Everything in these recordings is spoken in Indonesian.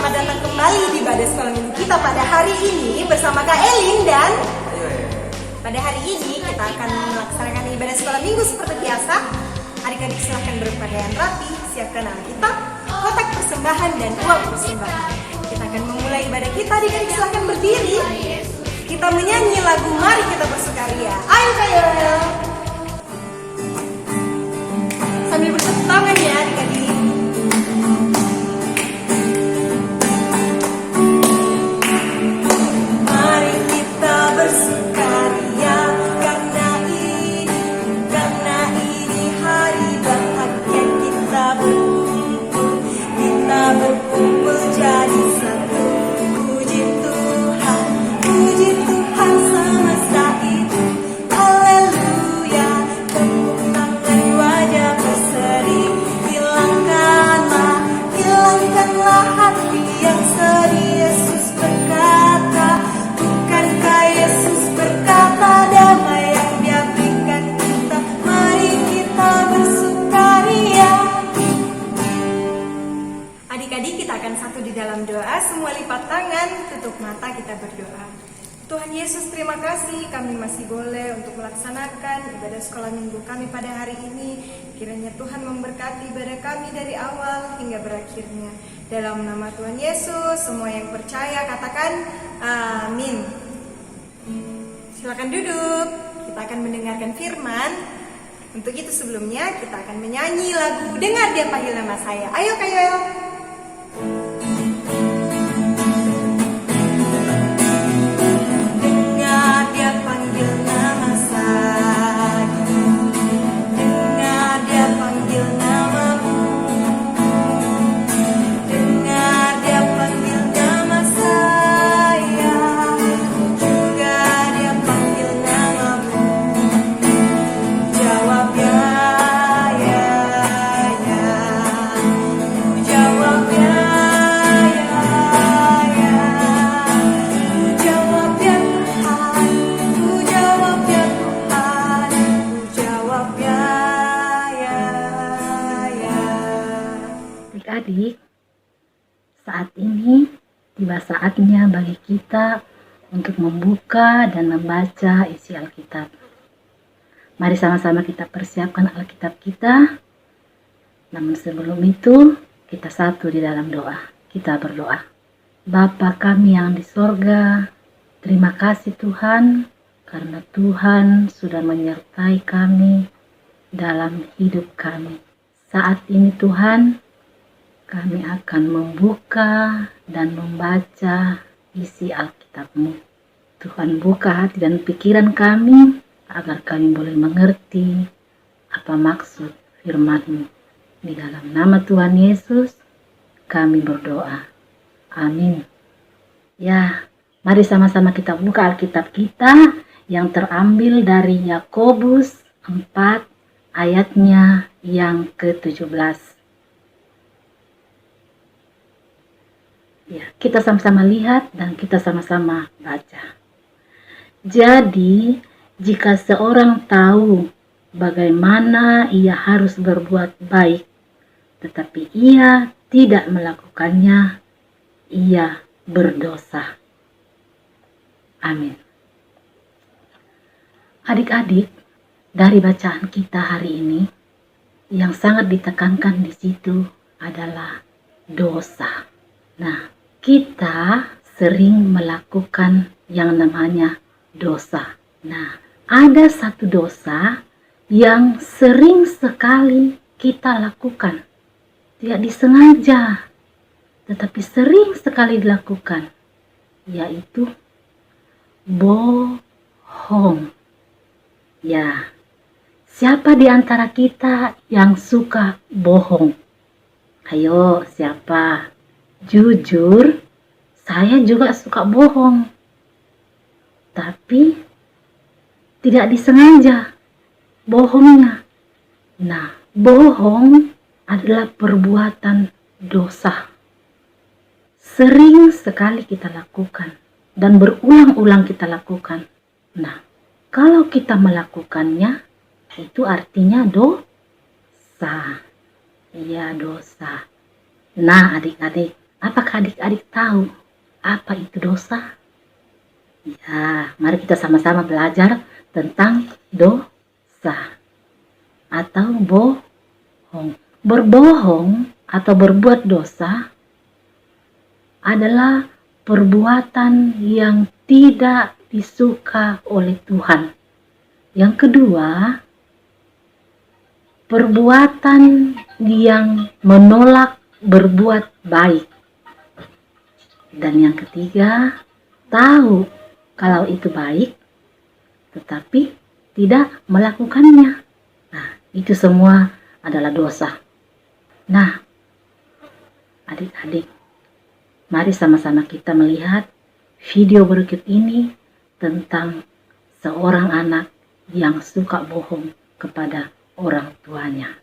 selamat datang kembali di ibadah sekolah minggu kita pada hari ini bersama Kak Elin dan pada hari ini kita akan melaksanakan ibadah sekolah minggu seperti biasa. Adik-adik silahkan berpakaian rapi, siapkan Alkitab, kotak persembahan dan uang persembahan. Kita akan memulai ibadah kita, adik-adik silahkan berdiri. Kita menyanyi lagu Mari Kita Bersukaria. Ayo Kak Yoel. Sambil bertepuk tangan ya adik-adik. Mari kita bersukaria karena ini hari bahagia kita berkumpul jadi satu. Puji Tuhan semesta itu. Haleluya. Tepuk tangan wajah berseri. Hilangkanlah hati yang sedih. Yesus berkata, bukankah Yesus berkata damai yang Dia berikan kita. Mari kita bersukaria. Adik-adik, kita akan satu di dalam doa. Semua lipat tangan, tutup mata, kita berdoa. Tuhan Yesus, terima kasih kami masih boleh untuk melaksanakan ibadah sekolah minggu kami pada hari ini. Kiranya Tuhan memberkati ibadah kami dari awal hingga berakhirnya. Dalam nama Tuhan Yesus, semua yang percaya katakan amin. Silakan duduk, kita akan mendengarkan firman. Untuk itu sebelumnya kita akan menyanyi lagu Dengar Dia Panggil Nama Saya. Ayo Kak Yoel. Adik-adik, saat ini tiba saatnya bagi kita untuk membuka dan membaca isi Alkitab. Mari sama-sama kita persiapkan Alkitab kita. Namun sebelum itu, kita satu di dalam doa. Kita berdoa. Bapa kami yang di sorga, terima kasih Tuhan, karena Tuhan sudah menyertai kami dalam hidup kami. Saat ini Tuhan, kami akan membuka dan membaca isi Alkitab-Mu. Tuhan, buka hati dan pikiran kami agar kami boleh mengerti apa maksud firman-Mu. Di dalam nama Tuhan Yesus, kami berdoa. Amin. Ya, mari sama-sama kita buka Alkitab kita yang terambil dari Yakobus 4 ayatnya yang ke-17. Ya, kita sama-sama lihat dan kita sama-sama baca. Jadi, jika seorang tahu bagaimana ia harus berbuat baik, tetapi ia tidak melakukannya, ia berdosa. Amin. Adik-adik, dari bacaan kita hari ini, yang sangat ditekankan di situ adalah dosa. Nah, kita sering melakukan yang namanya dosa. Nah, ada satu dosa yang sering sekali kita lakukan. Tidak disengaja, tetapi sering sekali dilakukan, yaitu bohong. Ya, siapa di antara kita yang suka bohong? Ayo, siapa? Jujur, saya juga suka bohong. Tapi tidak disengaja bohongnya. Nah, bohong adalah perbuatan dosa. Sering sekali kita lakukan dan berulang-ulang kita lakukan. Nah, kalau kita melakukannya, itu artinya dosa. Iya, dosa. Nah, adik-adik, Apakah adik-adik tahu apa itu dosa? Ya, mari kita sama-sama belajar tentang dosa atau bohong. Berbohong atau berbuat dosa adalah perbuatan yang tidak disuka oleh Tuhan. Yang kedua, perbuatan yang menolak berbuat baik. Dan yang ketiga, tahu kalau itu baik, tetapi tidak melakukannya. Nah, itu semua adalah dosa. Nah, adik-adik, mari sama-sama kita melihat video berikut ini tentang seorang anak yang suka bohong kepada orang tuanya.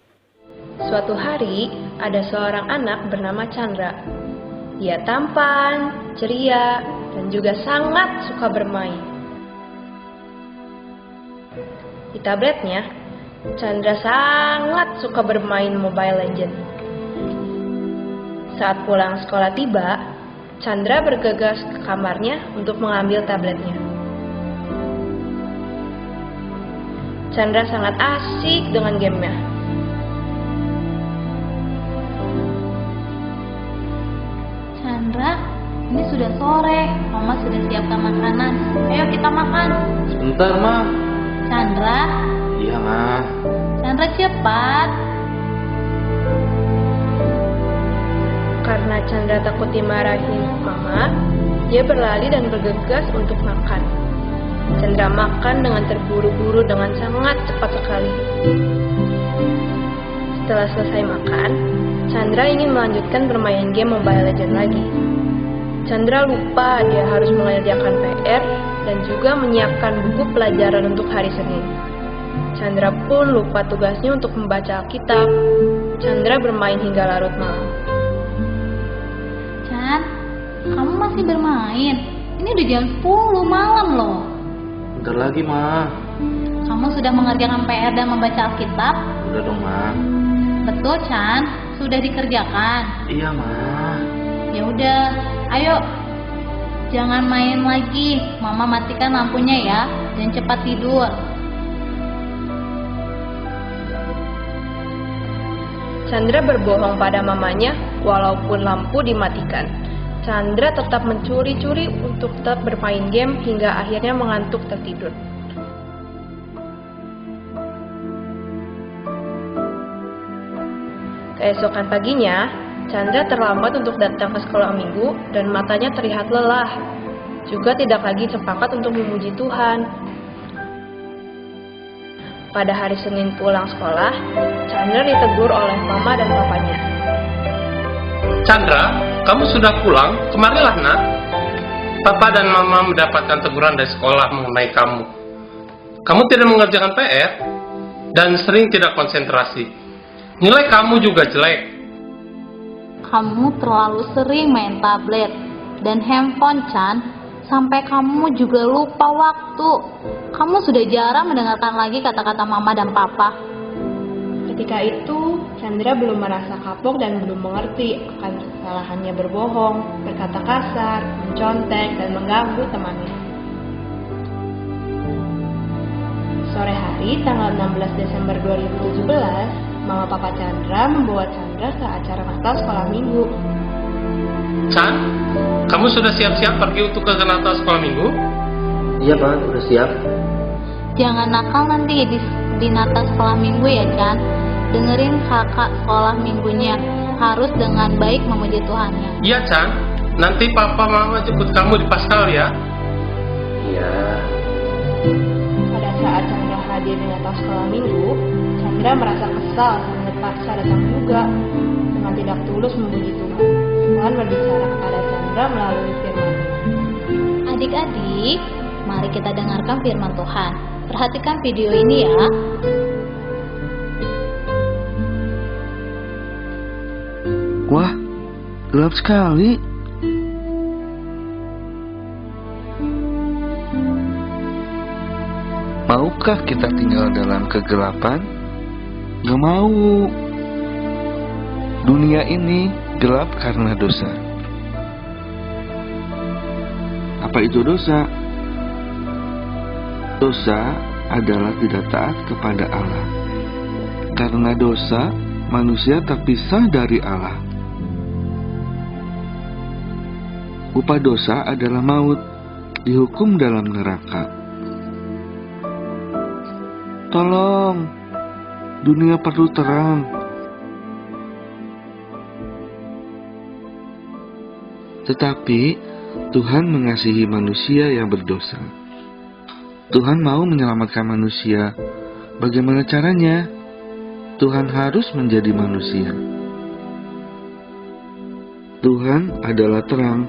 Suatu hari, ada seorang anak bernama Chandra. Dia tampan, ceria, dan juga sangat suka bermain. Di tabletnya, Chandra sangat suka bermain Mobile Legends. Saat pulang sekolah tiba, Chandra bergegas ke kamarnya untuk mengambil tabletnya. Chandra sangat asik dengan gamenya. Chandra, ini sudah sore. Mama sudah siapkan makanan. Ayo kita makan. Sebentar, Ma. Chandra, Iya, Ma. Chandra cepat. Karena Chandra takut dimarahin mama, dia berlari dan bergegas untuk makan. Chandra makan dengan terburu-buru dengan sangat cepat sekali. Setelah selesai makan, Chandra ingin melanjutkan bermain game Mobile Legends lagi. Chandra lupa dia harus mengerjakan PR dan juga menyiapkan buku pelajaran untuk hari Senin. Chandra pun lupa tugasnya untuk membaca Alkitab. Chandra bermain hingga larut malam. Chan, kamu masih bermain? Ini udah jam 10 malam loh. Bentar lagi, Ma. Kamu sudah mengerjakan PR dan membaca Alkitab? Udah dong, Ma. Betul, Chan. Sudah dikerjakan. Iya, Ma. Ya udah, ayo. Jangan main lagi. Mama matikan lampunya ya, dan cepat tidur. Chandra berbohong pada mamanya walaupun lampu dimatikan. Chandra tetap mencuri-curi untuk tetap bermain game hingga akhirnya mengantuk tertidur. Keesokan paginya, Chandra terlambat untuk datang ke sekolah minggu dan matanya terlihat lelah. Juga tidak lagi sepakat untuk memuji Tuhan. Pada hari Senin pulang sekolah, Chandra ditegur oleh mama dan papanya. Chandra, kamu sudah pulang? Kemarilah, nak. Papa dan mama mendapatkan teguran dari sekolah mengenai kamu. Kamu tidak mengerjakan PR dan sering tidak konsentrasi. Nilai kamu juga jelek. Kamu terlalu sering main tablet dan handphone, Chan. Sampai kamu juga lupa waktu. Kamu sudah jarang mendengarkan lagi kata-kata mama dan papa. Ketika itu, Chandra belum merasa kapok dan belum mengerti akan kesalahannya berbohong, berkata kasar, mencontek, dan mengganggu temannya. Sore hari, tanggal 16 Desember 2017, Mama Papa Chandra membawa Chandra ke acara Natal sekolah minggu. Chan, kamu sudah siap-siap pergi untuk ke Natal sekolah minggu? Iya, Pak. Udah siap. Jangan nakal nanti di Natal sekolah minggu ya, Chan. Dengerin kakak sekolah minggunya. Harus dengan baik memuji Tuhannya. Iya, Chan. Nanti papa mama jemput kamu di Paskal ya. Iya. Pada saat Chandra hadir di Natal sekolah minggu, Chandra merasa kesal karena terpaksa datang juga dengan tidak tulus memuji Tuhan. Tuhan berbicara kepada Chandra melalui firman-Nya. Adik-adik, mari kita dengarkan firman Tuhan. Perhatikan video ini ya. Wah, gelap sekali. Maukah kita tinggal dalam kegelapan? Gak mau. Dunia ini gelap karena dosa. Apa itu dosa? Dosa adalah tidak taat kepada Allah. Karena dosa, manusia terpisah dari Allah. Upah dosa adalah maut, dihukum dalam neraka. Tolong, dunia perlu terang. Tetapi Tuhan mengasihi manusia yang berdosa. Tuhan mau menyelamatkan manusia. Bagaimana caranya? Tuhan harus menjadi manusia. Tuhan adalah terang,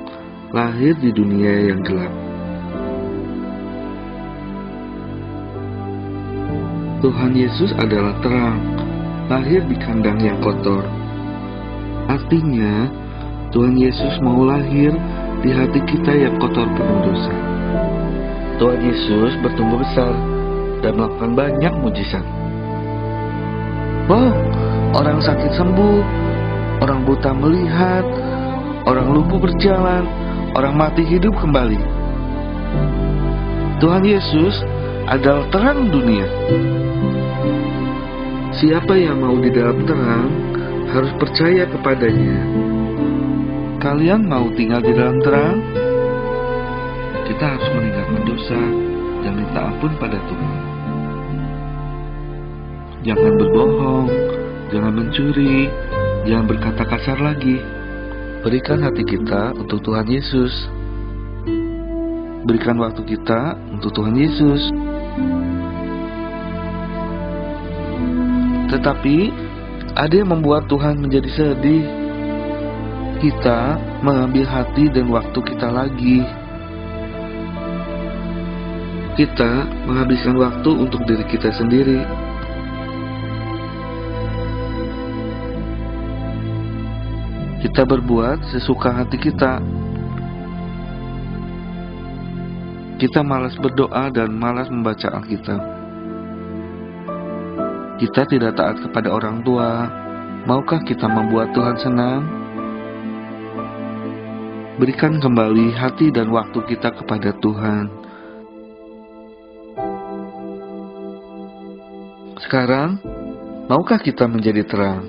lahir di dunia yang gelap. Tuhan Yesus adalah terang, lahir di kandang yang kotor. Artinya, Tuhan Yesus mau lahir di hati kita yang kotor penuh dosa. Tuhan Yesus bertumbuh besar dan melakukan banyak mujizat. Wow, orang sakit sembuh, orang buta melihat, orang lumpuh berjalan, orang mati hidup kembali. Tuhan Yesus adalah terang dunia. Siapa yang mau di dalam terang harus percaya kepadanya. Kalian mau tinggal di dalam terang? Kita harus meninggalkan dosa dan minta ampun pada Tuhan. Jangan berbohong, jangan mencuri, jangan berkata kasar lagi. Berikan hati kita untuk Tuhan Yesus. Berikan waktu kita untuk Tuhan Yesus. Tetapi ada yang membuat Tuhan menjadi sedih. Kita mengambil hati dan waktu kita lagi. Kita menghabiskan waktu untuk diri kita sendiri. Kita berbuat sesuka hati kita. Kita malas berdoa dan malas membaca Alkitab. Kita tidak taat kepada orang tua. Maukah kita membuat Tuhan senang? Berikan kembali hati dan waktu kita kepada Tuhan. Sekarang, maukah kita menjadi terang?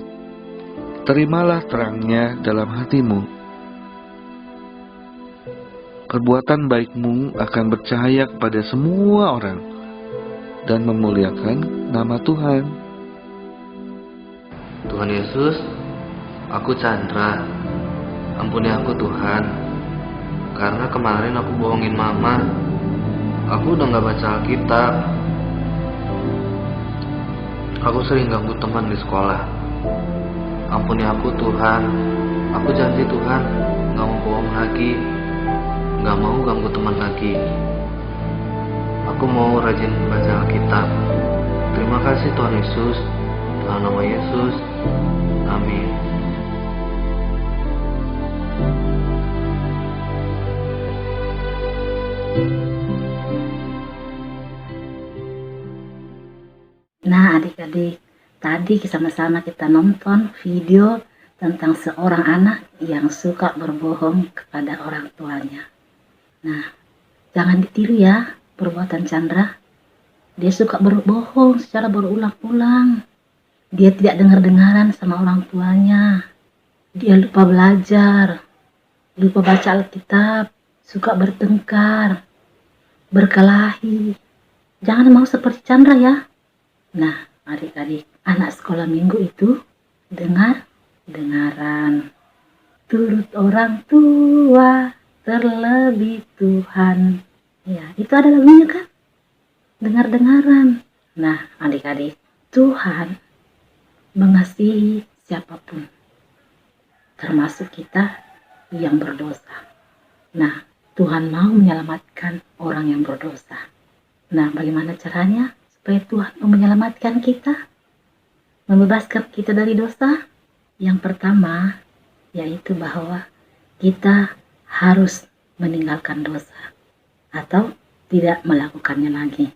Terimalah terangnya dalam hatimu. Perbuatan baikmu akan bercahaya kepada semua orang dan memuliakan nama Tuhan. Tuhan Yesus, aku Chandra. Ampuni aku Tuhan. Karena kemarin aku bohongin mama. Aku udah gak baca Alkitab. Aku sering ganggu teman di sekolah. Ampuni aku Tuhan. Aku janji Tuhan gak mau bohong lagi, gak mau ganggu teman lagi. Aku mau rajin baca Alkitab. Terima kasih Tuhan Yesus. Dalam nama Yesus, amin. Nah adik-adik, tadi sama-sama kita nonton video tentang seorang anak yang suka berbohong kepada orang tuanya. Nah, jangan ditiru ya perbuatan Chandra. Dia suka berbohong secara berulang-ulang. Dia tidak dengar-dengaran sama orang tuanya. Dia lupa belajar, lupa baca Alkitab, suka bertengkar, berkelahi. Jangan mau seperti Chandra ya. Nah, adik-adik, anak sekolah minggu itu dengaran. Turut orang tua, terlebih Tuhan. Ya, itu ada lagunya kan? Dengar-dengaran. Nah, adik-adik, Tuhan mengasihi siapapun, termasuk kita yang berdosa. Nah, Tuhan mau menyelamatkan orang yang berdosa. Nah, bagaimana caranya supaya Tuhan mau menyelamatkan kita, membebaskan kita dari dosa? Yang pertama, yaitu bahwa kita harus meninggalkan dosa atau tidak melakukannya lagi.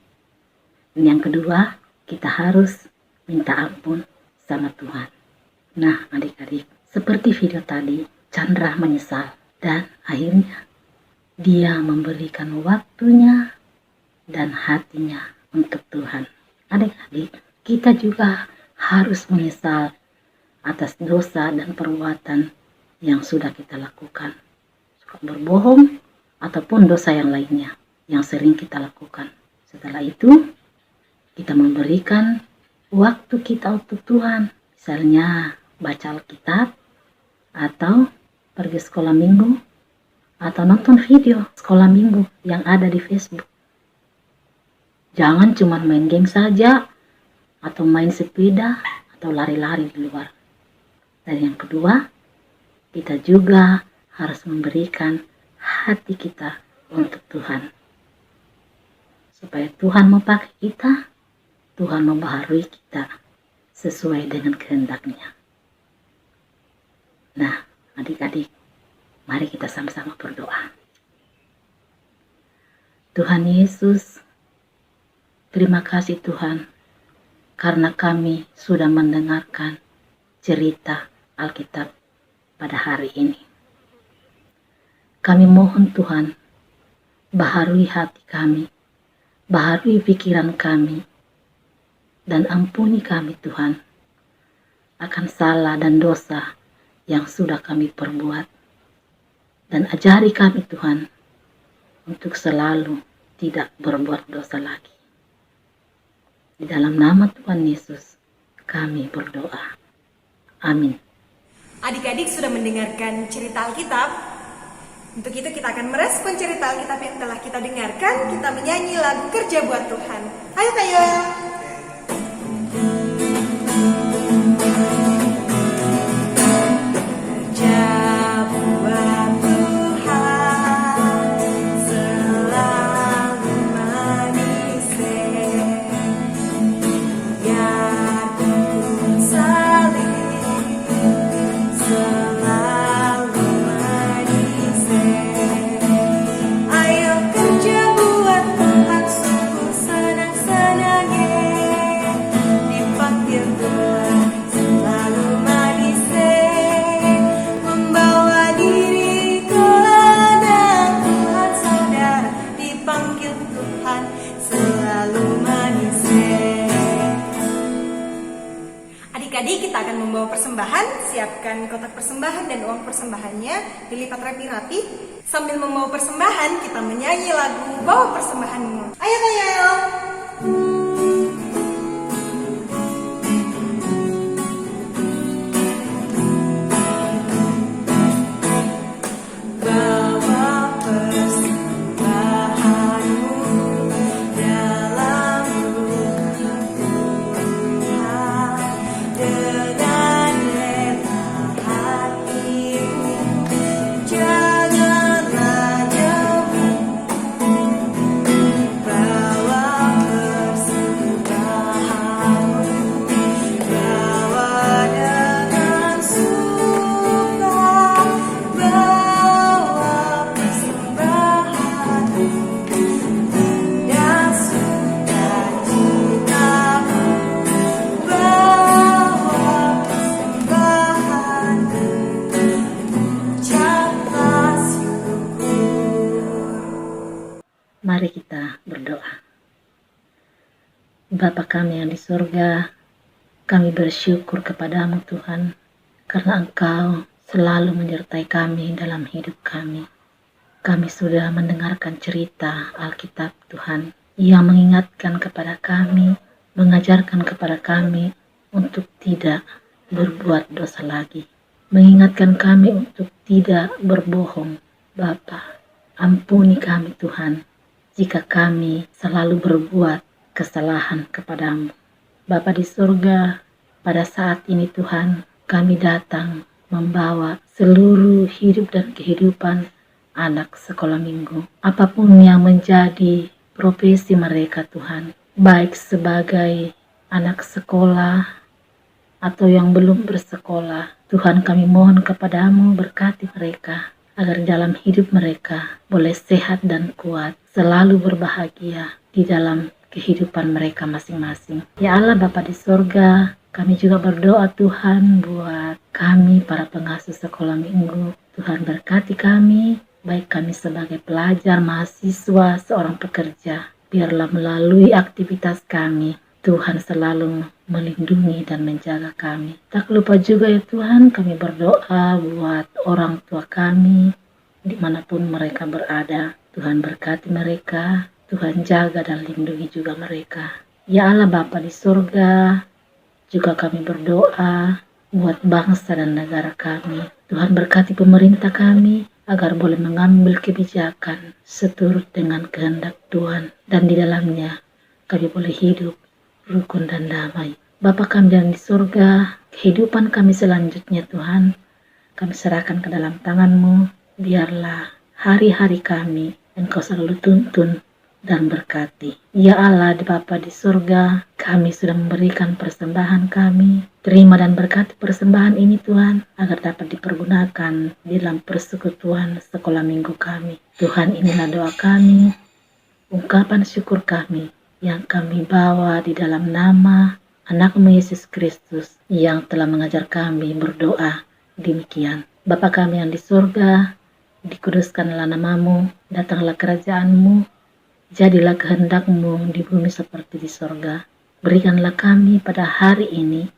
Dan yang kedua, kita harus minta ampun sama Tuhan. Nah, adik-adik, seperti video tadi, Chandra menyesal dan akhirnya dia memberikan waktunya dan hatinya untuk Tuhan. Adik-adik, kita juga harus menyesal atas dosa dan perbuatan yang sudah kita lakukan. Suka berbohong ataupun dosa yang lainnya yang sering kita lakukan. Setelah itu, kita memberikan waktu kita untuk Tuhan. Misalnya baca Alkitab, atau pergi sekolah minggu, atau nonton video sekolah minggu yang ada di Facebook. Jangan cuma main game saja, atau main sepeda, atau lari-lari di luar. Dan yang kedua, kita juga harus memberikan hati kita untuk Tuhan. Supaya Tuhan mau pakai kita, Tuhan membaharui kita sesuai dengan kehendak-Nya. Nah, adik-adik, mari kita sama-sama berdoa. Tuhan Yesus, terima kasih Tuhan, karena kami sudah mendengarkan cerita Alkitab pada hari ini. Kami mohon Tuhan, baharui hati kami, baharui pikiran kami, dan ampuni kami Tuhan, akan salah dan dosa yang sudah kami perbuat. Dan ajari kami Tuhan, untuk selalu tidak berbuat dosa lagi. Di dalam nama Tuhan Yesus, kami berdoa. Amin. Adik-adik sudah mendengarkan cerita Alkitab. Untuk itu kita akan merespon cerita Alkitab yang telah kita dengarkan. Kita menyanyi lagu Kerja Buat Tuhan. Ayo kayo. Adik-adik, kita akan membawa persembahan. Siapkan kotak persembahan dan uang persembahannya dilipat rapi-rapi. Sambil membawa persembahan, kita menyanyi lagu Bawa Persembahanmu. Ayo kayo. Mari kita berdoa. Bapa kami yang di surga, kami bersyukur kepadamu Tuhan, karena Engkau selalu menyertai kami dalam hidup kami. Kami sudah mendengarkan cerita Alkitab Tuhan, yang mengingatkan kepada kami, mengajarkan kepada kami untuk tidak berbuat dosa lagi. Mengingatkan kami untuk tidak berbohong. Bapa, ampuni kami Tuhan, jika kami selalu berbuat kesalahan kepadamu. Bapa di surga, pada saat ini Tuhan, kami datang membawa seluruh hidup dan kehidupan anak sekolah minggu. Apapun yang menjadi profesi mereka Tuhan, baik sebagai anak sekolah atau yang belum bersekolah, Tuhan kami mohon kepadamu berkati mereka, agar dalam hidup mereka boleh sehat dan kuat, selalu berbahagia di dalam kehidupan mereka masing-masing. Ya Allah Bapa di surga, kami juga berdoa Tuhan buat kami para pengasuh sekolah minggu. Tuhan berkati kami, baik kami sebagai pelajar, mahasiswa, seorang pekerja. Biarlah melalui aktivitas kami, Tuhan selalu melindungi dan menjaga kami. Tak lupa juga ya Tuhan, kami berdoa buat orang tua kami, dimanapun mereka berada. Tuhan berkati mereka, Tuhan jaga dan lindungi juga mereka. Ya Allah Bapa di surga, juga kami berdoa buat bangsa dan negara kami. Tuhan berkati pemerintah kami agar boleh mengambil kebijakan seturut dengan kehendak Tuhan. Dan di dalamnya kami boleh hidup rukun dan damai. Bapa kami yang di surga, kehidupan kami selanjutnya Tuhan, kami serahkan ke dalam tangan-Mu. Biarlah hari-hari kami Engkau selalu tuntun dan berkati. Ya Allah di Bapa di surga, kami sudah memberikan persembahan kami. Terima dan berkati persembahan ini Tuhan, agar dapat dipergunakan di dalam persekutuan sekolah minggu kami. Tuhan, inilah doa kami, ungkapan syukur kami yang kami bawa di dalam nama Anak-Mu Yesus Kristus yang telah mengajar kami berdoa demikian. Bapa kami yang di surga, dikuduskanlah nama-Mu, datanglah kerajaan-Mu, jadilah kehendak-Mu di bumi seperti di sorga. Berikanlah kami pada hari ini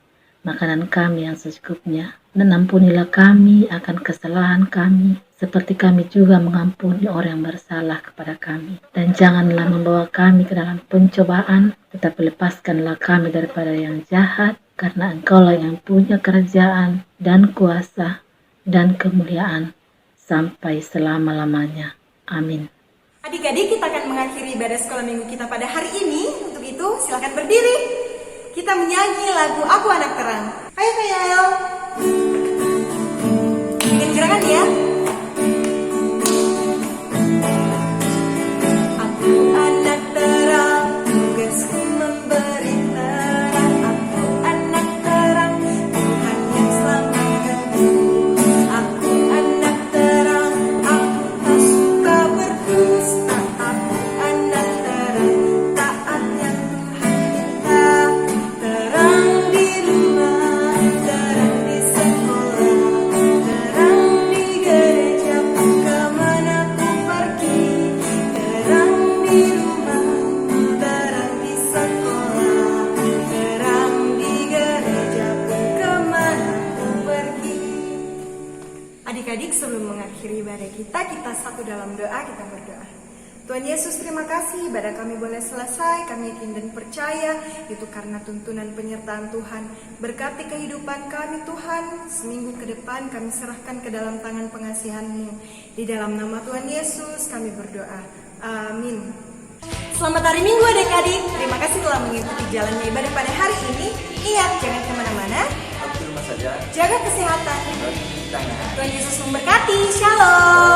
makanan kami yang secukupnya, dan ampunilah kami akan kesalahan kami, seperti kami juga mengampuni orang yang bersalah kepada kami. Dan janganlah membawa kami ke dalam pencobaan, tetapi lepaskanlah kami daripada yang jahat, karena Engkaulah yang punya kerajaan dan kuasa dan kemuliaan sampai selama-lamanya. Amin. Adik-adik, kita akan mengakhiri ibadah sekolah minggu kita pada hari ini. Untuk itu, silakan berdiri. Kita menyanyi lagu Aku Anak Terang. Ayo Kak Yael. Dengan gerakan ya. Aku anak terang, tugasku memberi terang. Aku anak terang, Tuhan yang selamatkanku. Aku anak terang, aku tak suka berdusta. Aku anak terang, taat yang Tuhan minta. Terang di rumah, terang di sekolah, terang di gereja, kemana ku pergi. Terang di rumah, terang di sekolah, terang di gereja, kemana ku pergi. Adik-adik, sebelum mengakhiri ibadah kita satu dalam doa, kita berdoa. Tuhan Yesus, terima kasih ibadah kami boleh selesai. Kami yakin dan percaya itu karena tuntunan penyertaan Tuhan. Berkati kehidupan kami Tuhan. Seminggu ke depan kami serahkan ke dalam tangan pengasihan-Mu. Di dalam nama Tuhan Yesus kami berdoa. Amin. Selamat hari Minggu adik-adik. Terima kasih telah mengikuti jalannya ibadah pada hari ini. Ingat, jangan kemana-mana. Aku di rumah saja. Jaga kesehatan. Cuci tangan. Tuhan Yesus memberkati. Shalom.